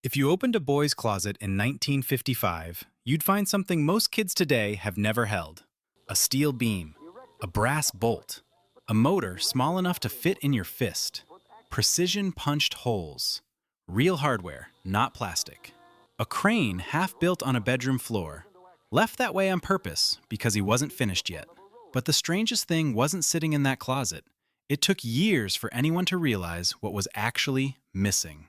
If you opened a boy's closet in 1955, you'd find something most kids today have never held. A steel beam, a brass bolt, a motor small enough to fit in your fist, precision punched holes, real hardware, not plastic. A crane half built on a bedroom floor, left that way on purpose because he wasn't finished yet. But the strangest thing wasn't sitting in that closet. It took years for anyone to realize what was actually missing.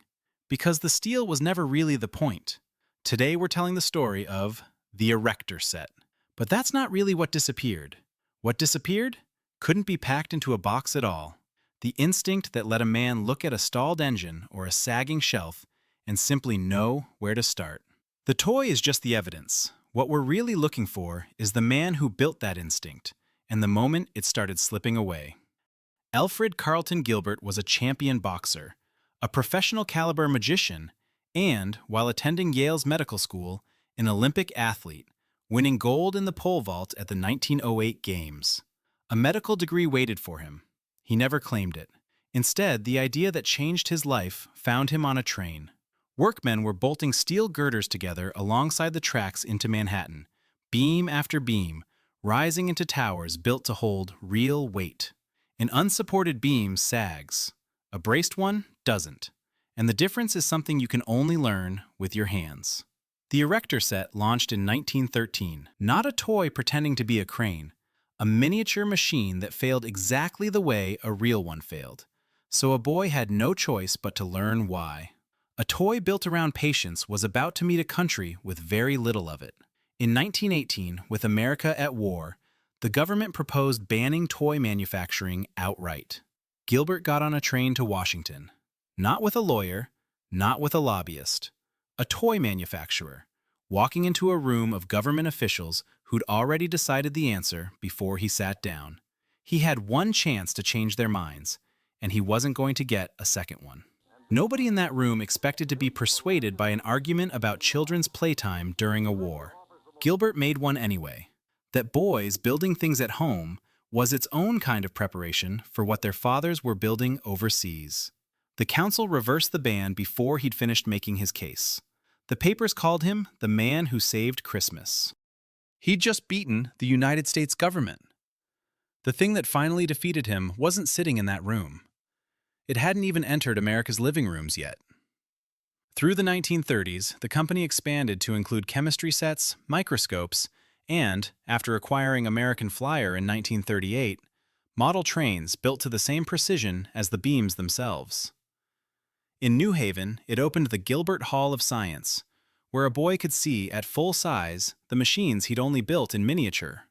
Because the steel was never really the point. Today we're telling the story of the Erector Set. But that's not really what disappeared. What disappeared couldn't be packed into a box at all. The instinct that let a man look at a stalled engine or a sagging shelf and simply know where to start. The toy is just the evidence. What we're really looking for is the man who built that instinct, and the moment it started slipping away. Alfred Carlton Gilbert was a champion boxer, a professional caliber magician, and, while attending Yale's medical school, an Olympic athlete, winning gold in the pole vault at the 1908 Games. A medical degree waited for him. He never claimed it. Instead, the idea that changed his life found him on a train. Workmen were bolting steel girders together alongside the tracks into Manhattan, beam after beam, rising into towers built to hold real weight. An unsupported beam sags. A braced one doesn't. And the difference is something you can only learn with your hands. The Erector Set launched in 1913. Not a toy pretending to be a crane. A miniature machine that failed exactly the way a real one failed. So a boy had no choice but to learn why. A toy built around patience was about to meet a country with very little of it. In 1918, with America at war, the government proposed banning toy manufacturing outright. Gilbert got on a train to Washington. Not with a lawyer, not with a lobbyist. A toy manufacturer, walking into a room of government officials who'd already decided the answer before he sat down. He had one chance to change their minds, and he wasn't going to get a second one. Nobody in that room expected to be persuaded by an argument about children's playtime during a war. Gilbert made one anyway. That boys building things at home was its own kind of preparation for what their fathers were building overseas. The council reversed the ban before he'd finished making his case. The papers called him the man who saved Christmas. He'd just beaten the United States government. The thing that finally defeated him wasn't sitting in that room. It hadn't even entered America's living rooms yet. Through the 1930s, the company expanded to include chemistry sets, microscopes, and, after acquiring American Flyer in 1938, model trains built to the same precision as the beams themselves. In New Haven, it opened the Gilbert Hall of Science, where a boy could see, at full size, the machines he'd only built in miniature.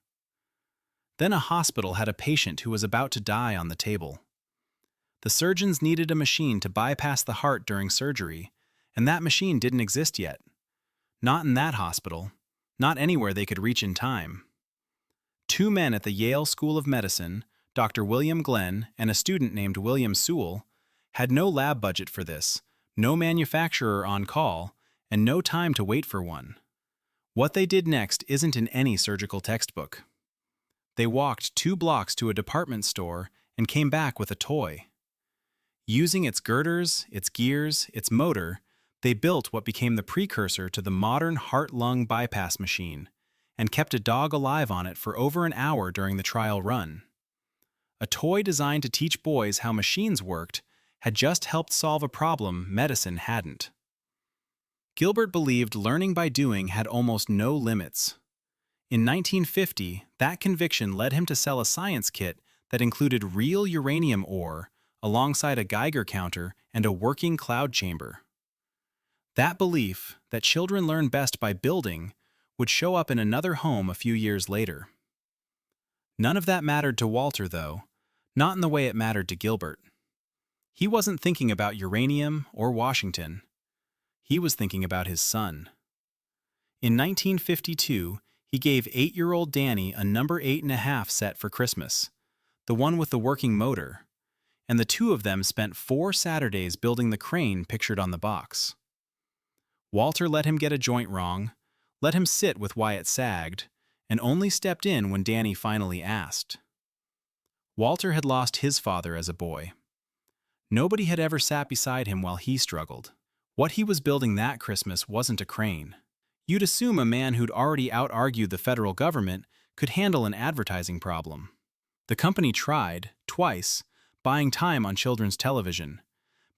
Then a hospital had a patient who was about to die on the table. The surgeons needed a machine to bypass the heart during surgery, and that machine didn't exist yet. Not in that hospital. Not anywhere they could reach in time. Two men at the Yale School of Medicine, Dr. William Glenn and a student named William Sewell, had no lab budget for this, no manufacturer on call, and no time to wait for one. What they did next isn't in any surgical textbook. They walked 2 blocks to a department store and came back with a toy. Using its girders, its gears, its motor, they built what became the precursor to the modern heart-lung bypass machine, and kept a dog alive on it for over an hour during the trial run. A toy designed to teach boys how machines worked had just helped solve a problem medicine hadn't. Gilbert believed learning by doing had almost no limits. In 1950, that conviction led him to sell a science kit that included real uranium ore alongside a Geiger counter and a working cloud chamber. That belief, that children learn best by building, would show up in another home a few years later. None of that mattered to Walter, though, not in the way it mattered to Gilbert. He wasn't thinking about uranium or Washington. He was thinking about his son. In 1952, he gave 8-year-old Danny a number 8.5 set for Christmas, the one with the working motor, and the two of them spent 4 Saturdays building the crane pictured on the box. Walter let him get a joint wrong, let him sit with why it sagged, and only stepped in when Danny finally asked. Walter had lost his father as a boy. Nobody had ever sat beside him while he struggled. What he was building that Christmas wasn't a crane. You'd assume a man who'd already out-argued the federal government could handle an advertising problem. The company tried, twice, buying time on children's television,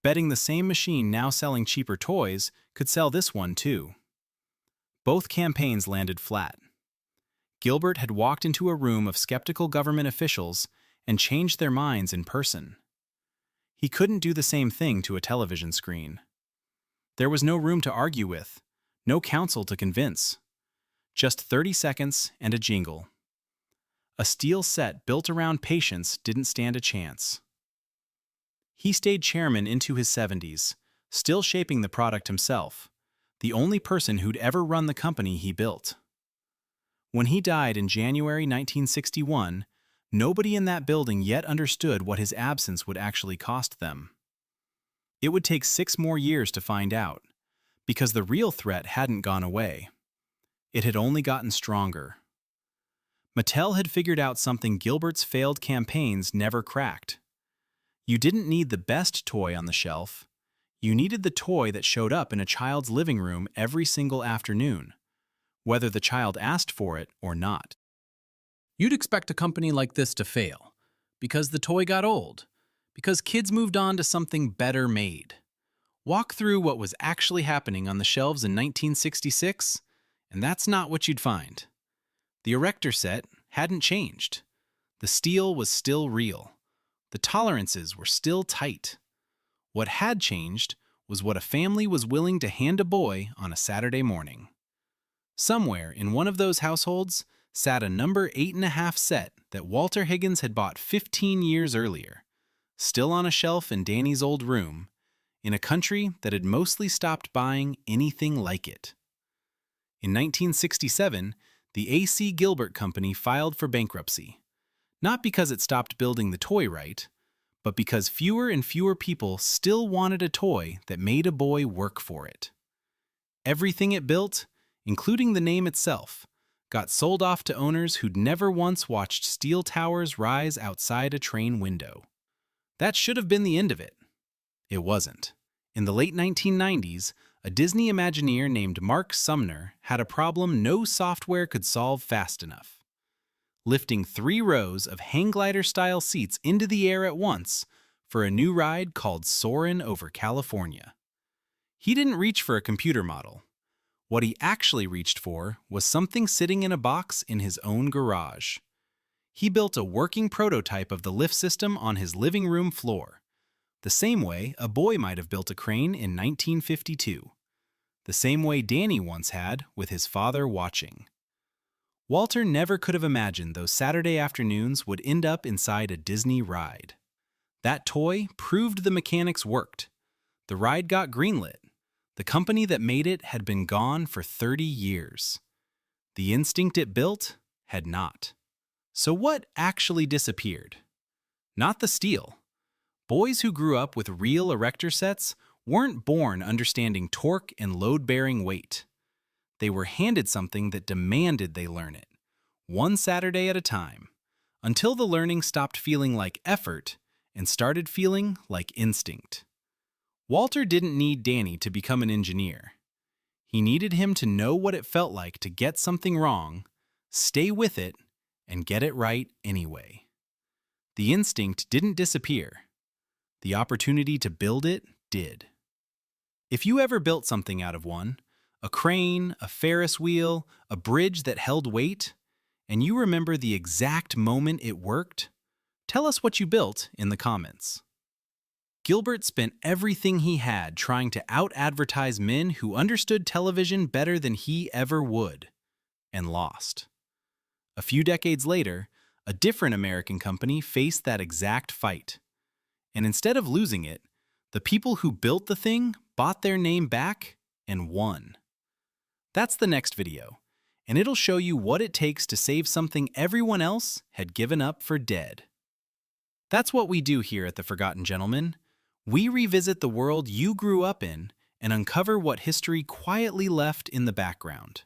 betting the same machine now selling cheaper toys could sell this one too. Both campaigns landed flat. Gilbert had walked into a room of skeptical government officials and changed their minds in person. He couldn't do the same thing to a television screen. There was no room to argue with, no counsel to convince. Just 30 seconds and a jingle. A steel set built around patience didn't stand a chance. He stayed chairman into his 70s, still shaping the product himself, the only person who'd ever run the company he built. When he died in January 1961, nobody in that building yet understood what his absence would actually cost them. It would take 6 more years to find out, because the real threat hadn't gone away. It had only gotten stronger. Mattel had figured out something Gilbert's failed campaigns never cracked. You didn't need the best toy on the shelf. You needed the toy that showed up in a child's living room every single afternoon, whether the child asked for it or not. You'd expect a company like this to fail, because the toy got old, because kids moved on to something better made. Walk through what was actually happening on the shelves in 1966, and that's not what you'd find. The Erector Set hadn't changed. The steel was still real. The tolerances were still tight. What had changed was what a family was willing to hand a boy on a Saturday morning. Somewhere in one of those households sat a number 8.5 set that Walter Higgins had bought 15 years earlier, still on a shelf in Danny's old room, in a country that had mostly stopped buying anything like it. In 1967, the A.C. Gilbert Company filed for bankruptcy, not because it stopped building the toy right, but because fewer and fewer people still wanted a toy that made a boy work for it. Everything it built, including the name itself, got sold off to owners who'd never once watched steel towers rise outside a train window. That should have been the end of it. It wasn't. In the late 1990s, a Disney Imagineer named Mark Sumner had a problem no software could solve fast enough. Lifting 3 rows of hang glider-style seats into the air at once for a new ride called Soarin' over California. He didn't reach for a computer model. What he actually reached for was something sitting in a box in his own garage. He built a working prototype of the lift system on his living room floor, the same way a boy might have built a crane in 1952, the same way Danny once had with his father watching. Walter never could have imagined those Saturday afternoons would end up inside a Disney ride. That toy proved the mechanics worked. The ride got greenlit. The company that made it had been gone for 30 years. The instinct it built had not. So what actually disappeared? Not the steel. Boys who grew up with real Erector sets weren't born understanding torque and load-bearing weight. They were handed something that demanded they learn it, one Saturday at a time, until the learning stopped feeling like effort and started feeling like instinct. Walter didn't need Danny to become an engineer. He needed him to know what it felt like to get something wrong, stay with it, and get it right anyway. The instinct didn't disappear. The opportunity to build it did. If you ever built something out of one, a crane, a Ferris wheel, a bridge that held weight, and you remember the exact moment it worked, tell us what you built in the comments. Gilbert spent everything he had trying to out-advertise men who understood television better than he ever would, and lost. A few decades later, a different American company faced that exact fight. And instead of losing it, the people who built the thing bought their name back and won. That's the next video, and it'll show you what it takes to save something everyone else had given up for dead. That's what we do here at The Forgotten Gentleman. We revisit the world you grew up in and uncover what history quietly left in the background.